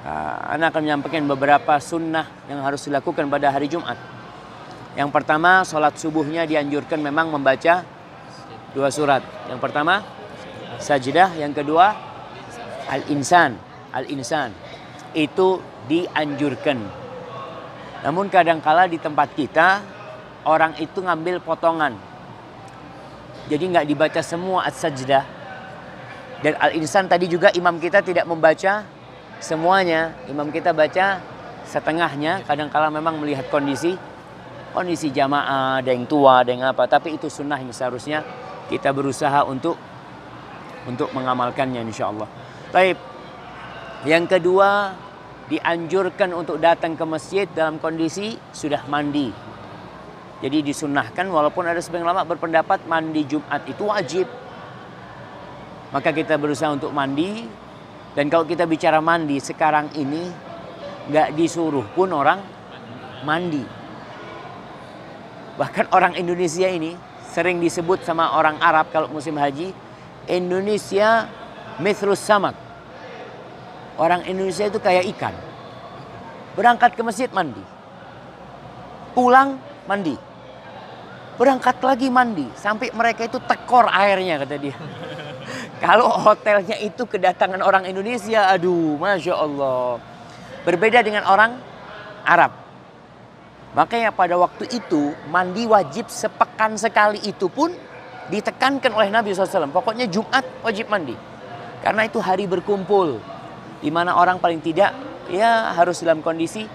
Ana akan menyampaikan beberapa sunnah yang harus dilakukan pada hari Jumat. Yang pertama, sholat subuhnya dianjurkan memang membaca 2 surat. Yang pertama, Sajdah. Yang kedua, Al-Insan. Al-Insan. Itu dianjurkan. Namun kadangkala di tempat kita, orang itu ngambil potongan. Jadi nggak dibaca semua As-Sajdah. Dan Al-Insan tadi juga imam kita tidak membaca semuanya. Imam kita baca setengahnya. Kadangkala memang melihat kondisi jamaah, ada yang tua, ada yang apa. Tapi itu sunnah yang seharusnya kita berusaha untuk mengamalkannya insya Allah. Baik. Yang kedua, dianjurkan untuk datang ke masjid dalam kondisi sudah mandi. Jadi disunnahkan, walaupun ada sebagian ulama berpendapat mandi Jumat itu wajib. Maka kita berusaha untuk mandi. Dan kalau kita bicara mandi sekarang ini, nggak disuruh pun orang mandi. Bahkan orang Indonesia ini sering disebut sama orang Arab kalau musim haji, Indonesia mithlus samak. Orang Indonesia itu kayak ikan. Berangkat ke masjid mandi. Pulang mandi. Berangkat lagi mandi. Sampai mereka itu tekor airnya kata dia. Kalau hotelnya itu kedatangan orang Indonesia, aduh Masya Allah. Berbeda dengan orang Arab. Makanya pada waktu itu mandi wajib sepekan sekali itu pun ditekankan oleh Nabi SAW. Pokoknya Jumat wajib mandi. Karena itu hari berkumpul. Di mana orang paling tidak ya harus dalam kondisi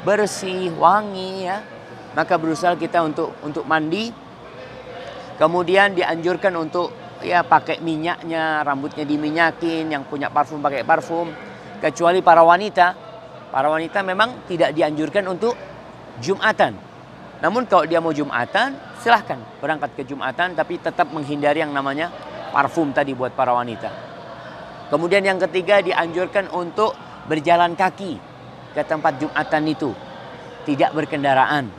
bersih, wangi ya. Maka berusaha kita untuk mandi. Kemudian dianjurkan untuk ya pakai minyaknya, rambutnya diminyakin, yang punya parfum pakai parfum. Kecuali para wanita. Para wanita memang tidak dianjurkan untuk Jumatan. Namun kalau dia mau Jumatan, silahkan berangkat ke Jumatan, tapi tetap menghindari yang namanya parfum tadi buat para wanita. Kemudian yang ketiga, dianjurkan untuk berjalan kaki ke tempat Jumatan itu. Tidak berkendaraan.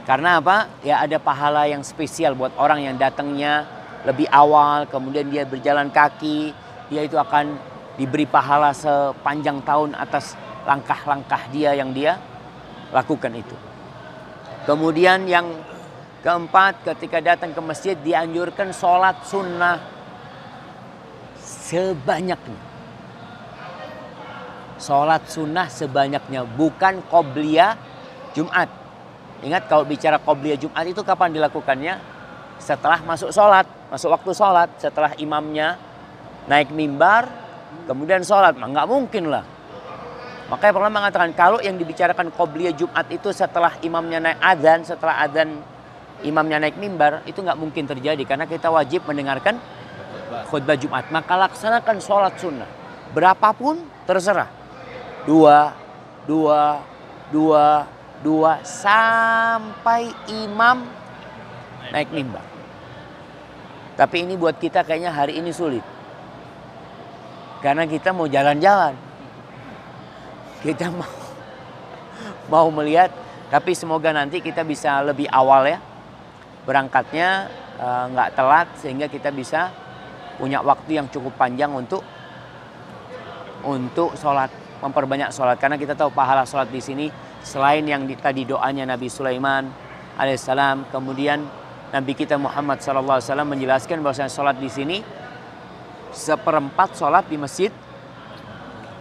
Karena apa? Ya ada pahala yang spesial buat orang yang datangnya lebih awal, kemudian dia berjalan kaki, dia itu akan diberi pahala sepanjang tahun atas langkah-langkah dia yang dia lakukan itu. Kemudian yang keempat, ketika datang ke masjid dianjurkan sholat sunnah sebanyaknya. Sholat sunnah sebanyaknya, bukan qobliyah Jumat. Ingat kalau bicara qobliyah Jumat itu kapan dilakukannya? Setelah masuk sholat, masuk waktu sholat, setelah imamnya naik mimbar, kemudian sholat, nggak mungkin lah. Makanya pernah mengatakan kalau yang dibicarakan qobliyah Jumat itu setelah imamnya naik adzan, setelah adzan imamnya naik mimbar, itu nggak mungkin terjadi karena kita wajib mendengarkan khutbah Jumat. Maka laksanakan sholat sunnah, berapapun terserah, 2 sampai imam naik mimbar. Tapi ini buat kita kayaknya hari ini sulit. Karena kita mau jalan-jalan. Kita mau melihat. Tapi semoga nanti kita bisa lebih awal ya. Berangkatnya nggak telat. Sehingga kita bisa punya waktu yang cukup panjang untuk sholat. Memperbanyak sholat. Karena kita tahu pahala sholat di sini. Selain yang tadi doanya Nabi Sulaiman alaihissalam. Kemudian Nabi kita Muhammad SAW menjelaskan bahwa sholat di sini 1/4 sholat di Masjid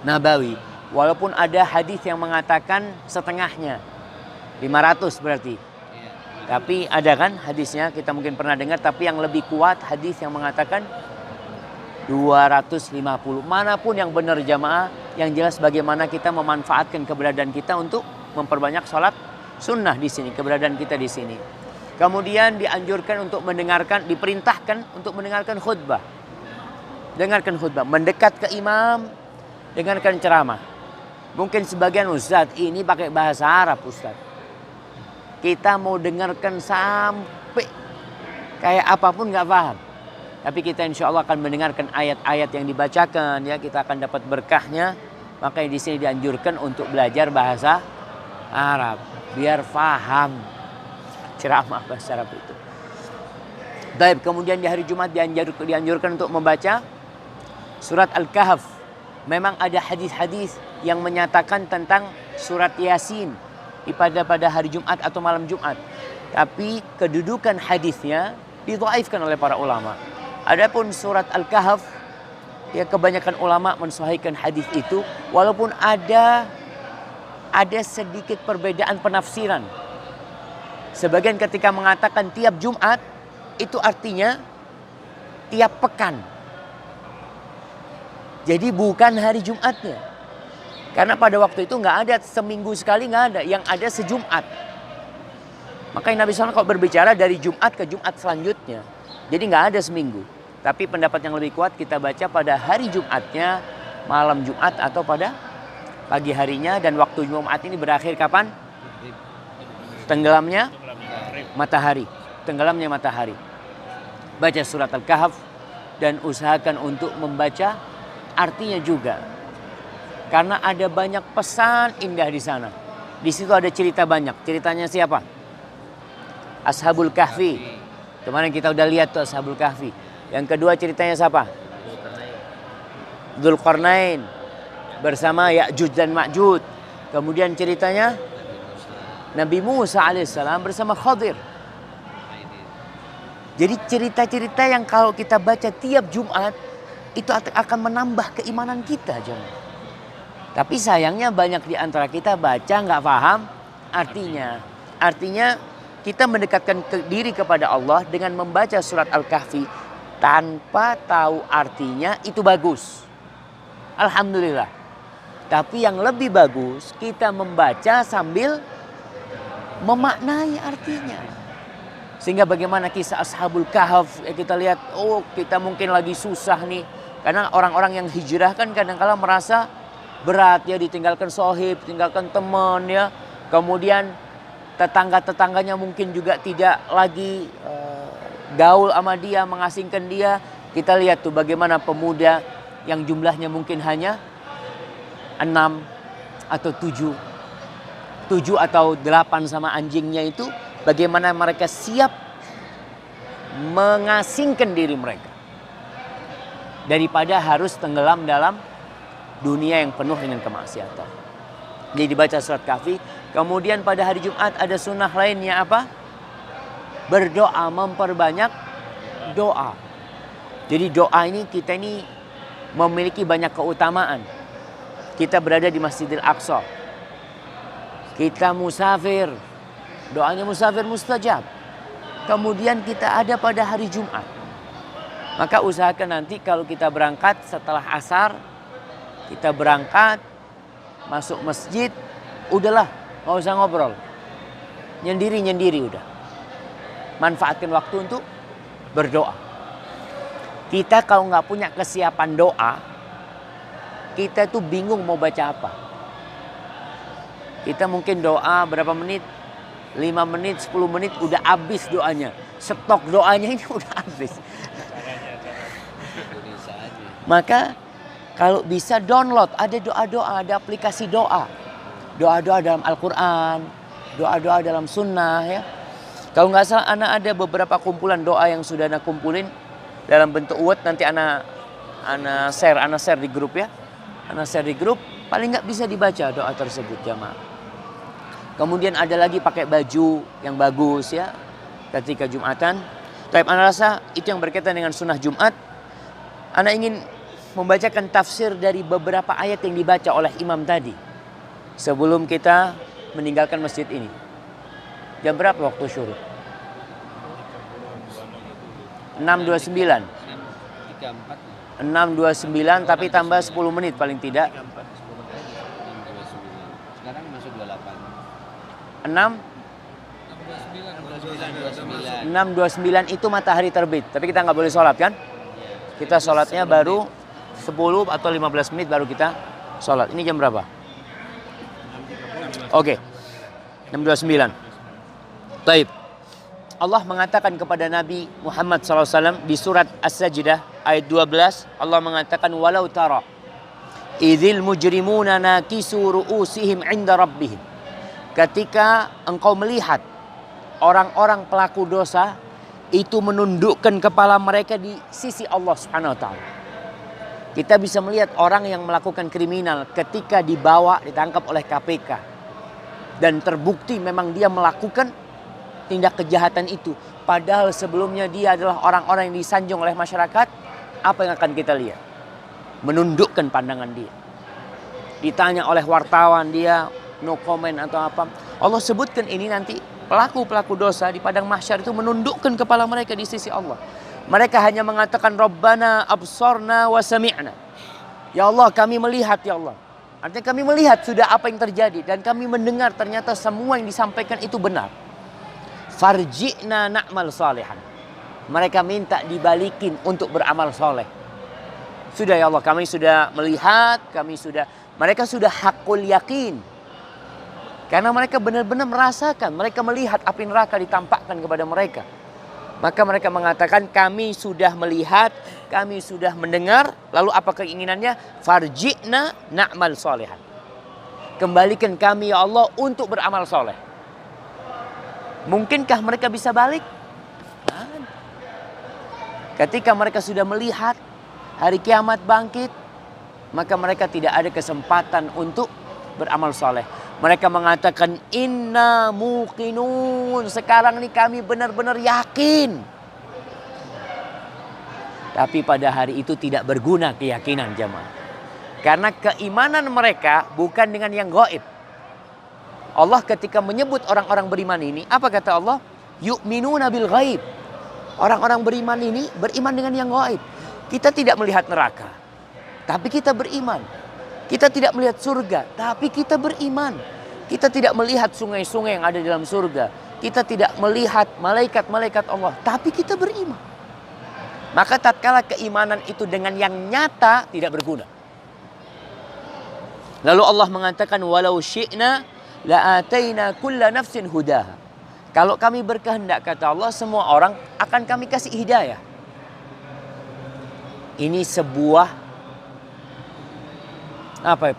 Nabawi. Walaupun ada hadis yang mengatakan setengahnya, 500 berarti. Tapi ada kan hadisnya, kita mungkin pernah dengar. Tapi yang lebih kuat hadis yang mengatakan 250. Manapun yang benar jamaah, yang jelas bagaimana kita memanfaatkan keberadaan kita untuk memperbanyak sholat sunnah di sini, keberadaan kita di sini. Kemudian dianjurkan untuk mendengarkan, diperintahkan untuk mendengarkan khutbah. Dengarkan khutbah, mendekat ke imam, dengarkan ceramah. Mungkin sebagian ustaz ini pakai bahasa Arab ustaz. Kita mau dengarkan sampai kayak apapun nggak paham. Tapi kita insya Allah akan mendengarkan ayat-ayat yang dibacakan ya, kita akan dapat berkahnya. Makanya di sini dianjurkan untuk belajar bahasa Arab biar paham ceramah bahasa Arab itu. Baik, kemudian di hari Jumat dianjurkan untuk membaca surat Al-Kahf. Memang ada hadis-hadis yang menyatakan tentang surat Yasin pada hari Jumat atau malam Jumat. Tapi kedudukan hadisnya didhaifkan oleh para ulama. Adapun surat Al-Kahf, ya kebanyakan ulama mensahihkan hadis itu walaupun ada sedikit perbedaan penafsiran. Sebagian ketika mengatakan tiap Jumat itu artinya tiap pekan. Jadi bukan hari Jumatnya. Karena pada waktu itu nggak ada seminggu sekali, nggak ada. Yang ada sejumat. Makanya Nabi SAW kalau berbicara dari Jumat ke Jumat selanjutnya. Jadi nggak ada seminggu. Tapi pendapat yang lebih kuat kita baca pada hari Jumatnya, malam Jumat atau pada pagi harinya. Dan waktu Jumat ini berakhir kapan? Tenggelamnya matahari. Tenggelamnya matahari. Baca surat Al-Kahf dan usahakan untuk membaca artinya juga. Karena ada banyak pesan indah di sana. Di situ ada cerita banyak. Ceritanya siapa? Ashabul Kahfi. Kemarin kita udah lihat tuh Ashabul Kahfi. Yang kedua ceritanya siapa? Dzulqarnain bersama Ya'juj dan Ma'juj. Kemudian ceritanya Nabi Musa alaihissalam bersama Khadir. Jadi cerita-cerita yang kalau kita baca tiap Jumat itu akan menambah keimanan kita, jemaah. Tapi sayangnya banyak di antara kita baca nggak paham artinya. Artinya kita mendekatkan diri kepada Allah dengan membaca surat Al-Kahfi tanpa tahu artinya itu bagus. Alhamdulillah. Tapi yang lebih bagus kita membaca sambil memaknai artinya. Sehingga bagaimana kisah Ashabul Kahf, ya kita lihat, oh kita mungkin lagi susah nih. Karena orang-orang yang hijrah kan kadang-kala merasa berat ya, ditinggalkan sohib, tinggalkan teman ya. Kemudian tetangga-tetangganya mungkin juga tidak lagi gaul sama dia, mengasingkan dia. Kita lihat tuh bagaimana pemuda yang jumlahnya mungkin hanya 6 atau 7 atau 8 sama anjingnya itu, bagaimana mereka siap mengasingkan diri mereka daripada harus tenggelam dalam dunia yang penuh dengan kemaksiatan. Jadi dibaca surat Kahfi. Kemudian pada hari Jumat ada sunnah lainnya apa? Berdoa, memperbanyak doa. Jadi doa ini kita ini memiliki banyak keutamaan. Kita berada di Masjidil Aqsa. Kita musafir. Doanya musafir mustajab. Kemudian kita ada pada hari Jumat. Maka usahakan nanti kalau kita berangkat setelah asar, kita berangkat, masuk masjid, udahlah, nggak usah ngobrol. Nyendiri udah. Manfaatkan waktu untuk berdoa. Kita kalau nggak punya kesiapan doa, kita tuh bingung mau baca apa. Kita mungkin doa berapa menit, 5 menit, 10 menit udah habis doanya. Stok doanya ini udah habis. Maka kalau bisa download, ada doa-doa, ada aplikasi doa. Doa-doa dalam Al-Quran, doa-doa dalam sunnah ya. Kalau nggak salah anak ada beberapa kumpulan doa yang sudah anak kumpulin dalam bentuk word. Nanti anak share di grup ya. Anak share di grup, paling nggak bisa dibaca doa tersebut jamaah. Kemudian ada lagi pakai baju yang bagus ya ketika Jumatan. Tapi anak rasa itu yang berkaitan dengan sunnah Jumat. Anak ingin membacakan tafsir dari beberapa ayat yang dibaca oleh imam tadi. Sebelum kita meninggalkan masjid ini. Jam berapa waktu syuruk? 6.29. 6.29 tapi tambah 10 menit paling tidak. Sekarang masuk 28. 6.29 itu matahari terbit. Tapi kita nggak boleh sholat kan? Kita sholatnya baru 10 atau 15 menit baru kita sholat. Ini jam berapa? Oke. 6.29. Taib. Allah mengatakan kepada Nabi Muhammad SAW di surat As-Sajdah ayat 12. Allah mengatakan walau tara idzil mujrimuna nakisu ru'usihim 'inda rabbihim. Ketika engkau melihat orang-orang pelaku dosa itu menundukkan kepala mereka di sisi Allah Subhanahu wa taala. Kita bisa melihat orang yang melakukan kriminal ketika dibawa, ditangkap oleh KPK. Dan terbukti memang dia melakukan tindak kejahatan itu. Padahal sebelumnya dia adalah orang-orang yang disanjung oleh masyarakat. Apa yang akan kita lihat? Menundukkan pandangan dia. Ditanya oleh wartawan, dia no comment atau apa. Allah sebutkan ini nanti pelaku-pelaku dosa di padang mahsyar itu menundukkan kepala mereka di sisi Allah. Mereka hanya mengatakan Rabbana absorna wa sami'na. Ya Allah, kami melihat ya Allah. Artinya kami melihat sudah apa yang terjadi. Dan kami mendengar ternyata semua yang disampaikan itu benar. Farji'na na'mal salihan. Mereka minta dibalikin untuk beramal soleh. Sudah ya Allah, kami sudah melihat, mereka sudah hakul yakin. Karena mereka benar-benar merasakan, mereka melihat api neraka ditampakkan kepada mereka. Maka mereka mengatakan kami sudah melihat, kami sudah mendengar. Lalu apa keinginannya? Farji'na na'mal solehan. Kembalikan kami ya Allah untuk beramal soleh. Mungkinkah mereka bisa balik? Ketika mereka sudah melihat hari kiamat bangkit, maka mereka tidak ada kesempatan untuk beramal soleh. Mereka mengatakan inna muqinun. Sekarang ini kami benar-benar yakin. Tapi pada hari itu tidak berguna keyakinan jemaah. Karena keimanan mereka bukan dengan yang gaib. Allah ketika menyebut orang-orang beriman ini, apa kata Allah? Yu'minuna bil ghaib. Orang-orang beriman ini beriman dengan yang gaib. Kita tidak melihat neraka, tapi kita beriman. Kita tidak melihat surga, tapi kita beriman. Kita tidak melihat sungai-sungai yang ada dalam surga. Kita tidak melihat malaikat-malaikat Allah, tapi kita beriman. Maka tatkala keimanan itu dengan yang nyata tidak berguna. Lalu Allah mengatakan walau syi'na la'ataina kulla nafsin hudaha. Kalau kami berkehendak kata Allah, semua orang akan kami kasih hidayah. Ini sebuah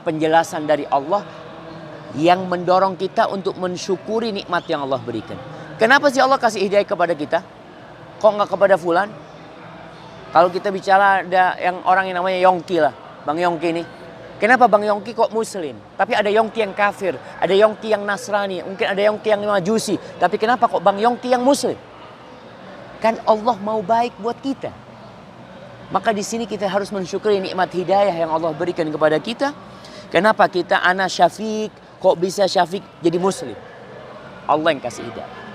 penjelasan dari Allah yang mendorong kita untuk mensyukuri nikmat yang Allah berikan. Kenapa sih Allah kasih hidayah kepada kita? Kok nggak kepada fulan? Kalau kita bicara ada yang orang yang namanya Yongki lah, Bang Yongki ini. Kenapa Bang Yongki kok muslim? Tapi ada Yongki yang kafir, ada Yongki yang Nasrani, mungkin ada Yongki yang Majusi. Tapi kenapa kok Bang Yongki yang muslim? Kan Allah mau baik buat kita. Maka di sini kita harus mensyukuri nikmat hidayah yang Allah berikan kepada kita. Kenapa kita ana Syafiq, kok bisa Syafiq jadi muslim? Allah yang kasih hidayah.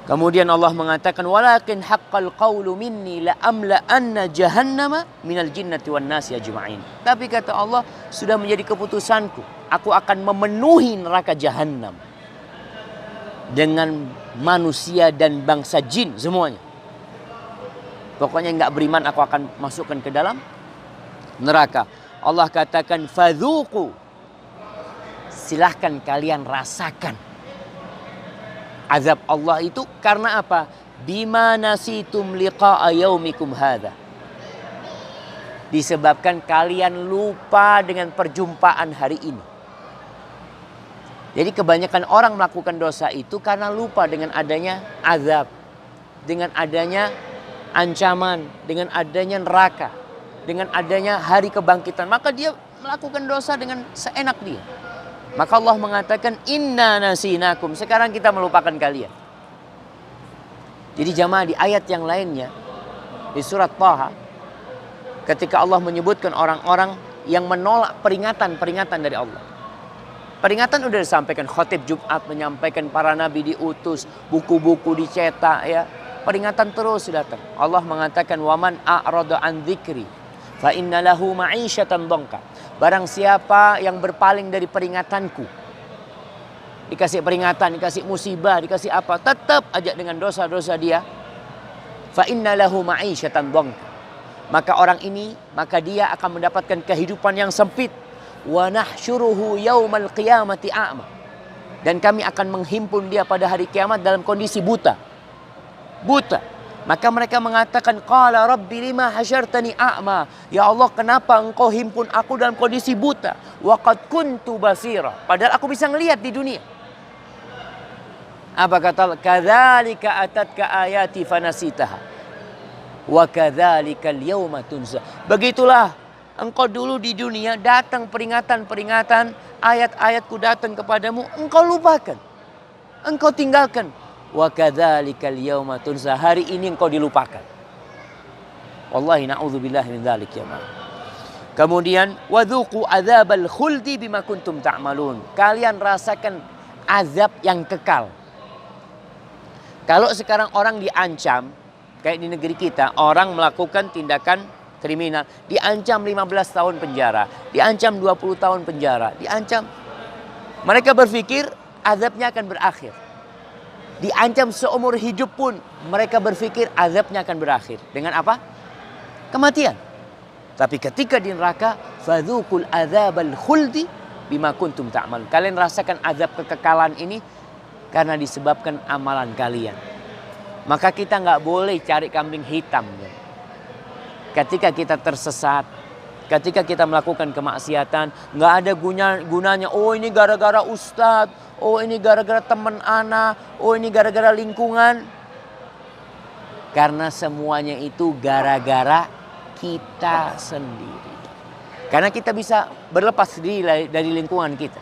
Kemudian Allah mengatakan walakin haqqal qawlu minni la amla anna jahannama minal jinnati wan nasi ajma'in. Tapi kata Allah, sudah menjadi keputusanku, aku akan memenuhi neraka jahanam dengan manusia dan bangsa jin semuanya. Pokoknya enggak beriman aku akan masukkan ke dalam neraka. Allah katakan fadzuqu, silahkan kalian rasakan azab Allah itu. Karena apa? Bima nasitum liqa'a yaumikum hadza. Disebabkan kalian lupa dengan perjumpaan hari ini. Jadi kebanyakan orang melakukan dosa itu karena lupa dengan adanya azab, dengan adanya ancaman, dengan adanya neraka, dengan adanya hari kebangkitan. Maka dia melakukan dosa dengan seenak dia. Maka Allah mengatakan inna nasinakum, sekarang kita melupakan kalian. Jadi jamaah di ayat yang lainnya di surat Thaha, ketika Allah menyebutkan orang-orang yang menolak peringatan-peringatan dari Allah. Peringatan udah disampaikan, khotib Jumat menyampaikan, para nabi diutus, buku-buku dicetak ya. Peringatan terus datang. Allah mengatakan waman a'rada an dzikri fa inna lahu ma'isyatan dhanka. Barang siapa yang berpaling dari peringatanku, dikasih peringatan, dikasih musibah, dikasih apa, tetap aja dengan dosa-dosa dia, fa inna lahu ma'isyatan dhanka. Maka orang ini, maka dia akan mendapatkan kehidupan yang sempit. Wa nahsyuruhu yaumal qiyamati a'ma. Dan kami akan menghimpun dia pada hari kiamat dalam kondisi buta. Buta. Maka mereka mengatakan qala rabbi lima hasyartani a'ma. Ya Allah, kenapa engkau himpun aku dalam kondisi buta? Wa qad kuntu basira. Padahal aku bisa ngelihat di dunia. Apa kata Allah? Kadzalika atatka ayati fanasitaha. Wa kadzalikal yauma tunsa. Begitulah engkau dulu di dunia datang peringatan-peringatan, ayat-ayatku datang kepadamu, engkau lupakan. Engkau tinggalkan. Wa kadzalikal yauma tunsa. Hari ini engkau dilupakan. Wallahi na'udzubillahi min dzalik ya ma. Kemudian wadzuqu adzabal khuldi bima kuntum ta'malun. Kalian rasakan azab yang kekal. Kalau sekarang orang diancam, kayak di negeri kita, orang melakukan tindakan kriminal, diancam 15 tahun penjara, diancam 20 tahun penjara, diancam. Mereka berpikir azabnya akan berakhir. Diancam seumur hidup pun mereka berpikir azabnya akan berakhir. Dengan apa? Kematian. Tapi ketika di neraka, fadzuqul adzabal khuldi bima kuntum ta'mal. Kalian rasakan azab kekekalan ini karena disebabkan amalan kalian. Maka kita nggak boleh cari kambing hitam. Ketika kita tersesat, ketika kita melakukan kemaksiatan, nggak ada gunanya. Oh ini gara-gara ustadz, oh ini gara-gara teman ana, oh ini gara-gara lingkungan. Karena semuanya itu gara-gara kita sendiri. Karena kita bisa berlepas diri dari lingkungan kita.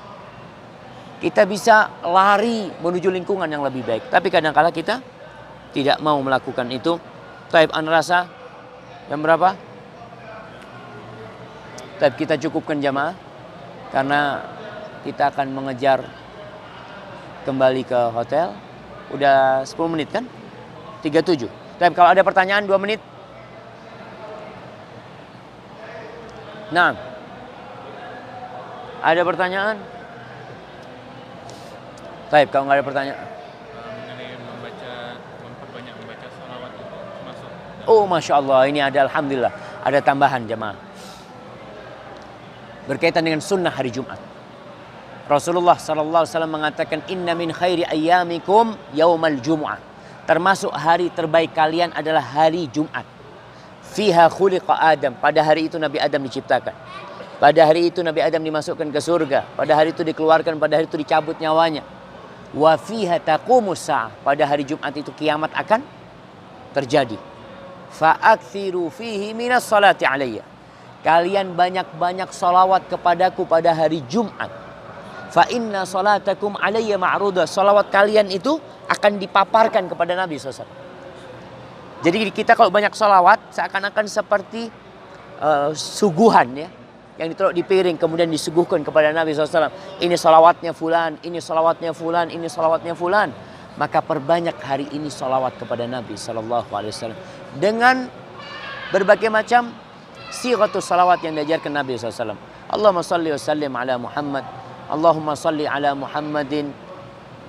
Kita bisa lari menuju lingkungan yang lebih baik. Tapi kadang-kala kita tidak mau melakukan itu. Taib an rasa jam berapa? Taib kita cukupkan jamaah. Karena kita akan mengejar kembali ke hotel. Udah 10 menit kan? 37. Taib kalau ada pertanyaan 2 menit. Nah. Ada pertanyaan? Taib kalau nggak ada pertanyaan. Mengenai memperbanyak membaca salawat itu masuk. Oh Masya Allah, ini ada Alhamdulillah. Ada tambahan jemaah. Berkaitan dengan sunnah hari Jumat. Rasulullah SAW mengatakan, Inna min khairi ayyamikum yaumal jumu'ah. Termasuk hari terbaik kalian adalah hari Jumat. Fiha khuliqa Adam. Pada hari itu Nabi Adam diciptakan. Pada hari itu Nabi Adam dimasukkan ke surga. Pada hari itu dikeluarkan, pada hari itu dicabut nyawanya. Wa fiha taqumus sa'ah. Pada hari Jumat itu kiamat akan terjadi. Fa'akthiru fihi minas salati alayya. Kalian banyak-banyak salawat kepadaku pada hari Jumat. Fa inna salatakum alayya ma'rudah. Salawat kalian itu akan dipaparkan kepada Nabi SAW. Jadi kita kalau banyak salawat seakan-akan seperti suguhan ya. Yang ditaruh di piring kemudian disuguhkan kepada Nabi SAW. Ini salawatnya fulan, ini salawatnya fulan, ini salawatnya fulan. Maka perbanyak hari ini salawat kepada Nabi SAW. Dengan berbagai macam sighatus salawat yang diajarkan Nabi SAW. Allahumma salli wa sallim ala Muhammad. Allahumma salli ala Muhammadin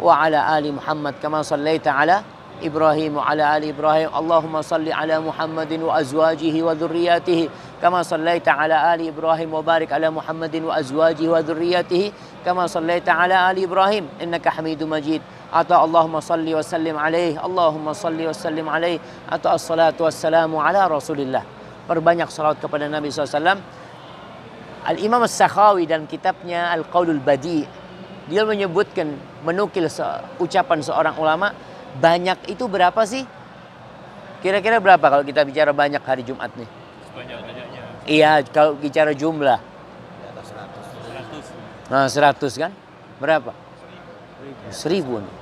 wa ala ali Muhammad. Kama sallaita ala Ibrahim wa ala ali Ibrahim. Allahumma salli ala Muhammadin wa azwajihi wa dhurriyyatihi. Kama sallaita ala ali Ibrahim wa barik ala Muhammadin wa azwajihi wa dhurriyyatihi kama sallaita ala ali Ibrahim innaka Hamidum Majid. Atau Allahumma salli wa sallim alaihi. Allahumma salli wa sallim alaihi. Atau assalatu wassalamu ala Rasulillah. Perbanyak salawat kepada Nabi SAW. Al-Imam As-Sakhawi dalam kitabnya Al-Qaulul Badi, dia menyebutkan, menukil ucapan seorang ulama, banyak itu berapa sih? Kira-kira berapa kalau kita bicara banyak hari Jumat nih? Banyak-banyaknya. Iya, kalau bicara jumlah. Di atas 100. Nah, 100 kan? Berapa? 1000 nih.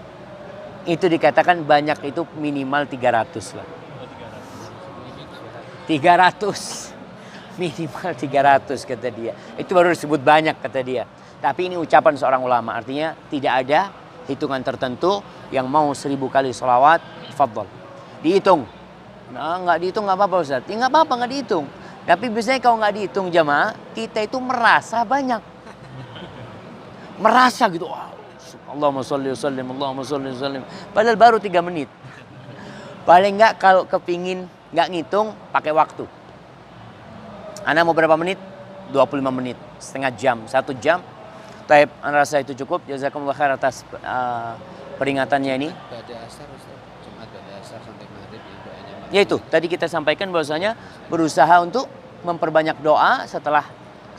Itu dikatakan banyak itu minimal 300 lah. 300. Minimal 300 kata dia. Itu baru disebut banyak kata dia. Tapi ini ucapan seorang ulama. Artinya tidak ada hitungan tertentu. Yang mau 1000 kali sholawat, fadhal. Dihitung. Nah, nggak dihitung nggak apa-apa Ustaz. Ya nggak apa-apa nggak dihitung. Tapi biasanya kalau nggak dihitung jamaah, kita itu merasa banyak. Merasa gitu. Wow. Allahumma sholli wa sallim, Allahumma sholli wa sallim. Padahal baru 3 menit. Paling nggak kalau kepingin nggak ngitung, pakai waktu. Anda mau berapa menit? 25 menit. Setengah jam, 1 jam. Taib, Anda rasa itu cukup. Jazakumullah khair atas peringatannya ini. Ba'da asar Ustaz. Jumat ba'da asar sampai maghrib doanya. Yaitu tadi kita sampaikan bahwasanya berusaha untuk memperbanyak doa setelah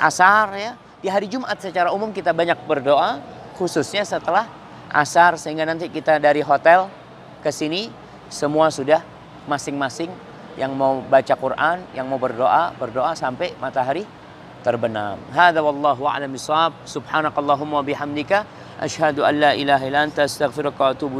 asar ya. Di hari Jumat secara umum kita banyak berdoa, khususnya setelah asar sehingga nanti kita dari hotel ke sini semua sudah masing-masing Yang mau baca Quran, yang mau berdoa sampai matahari terbenam. Hadza wallahu a'lam bissawab. Subhanakallahumma wa bihamdika asyhadu an la ilaha illa anta astaghfiruka wa atubu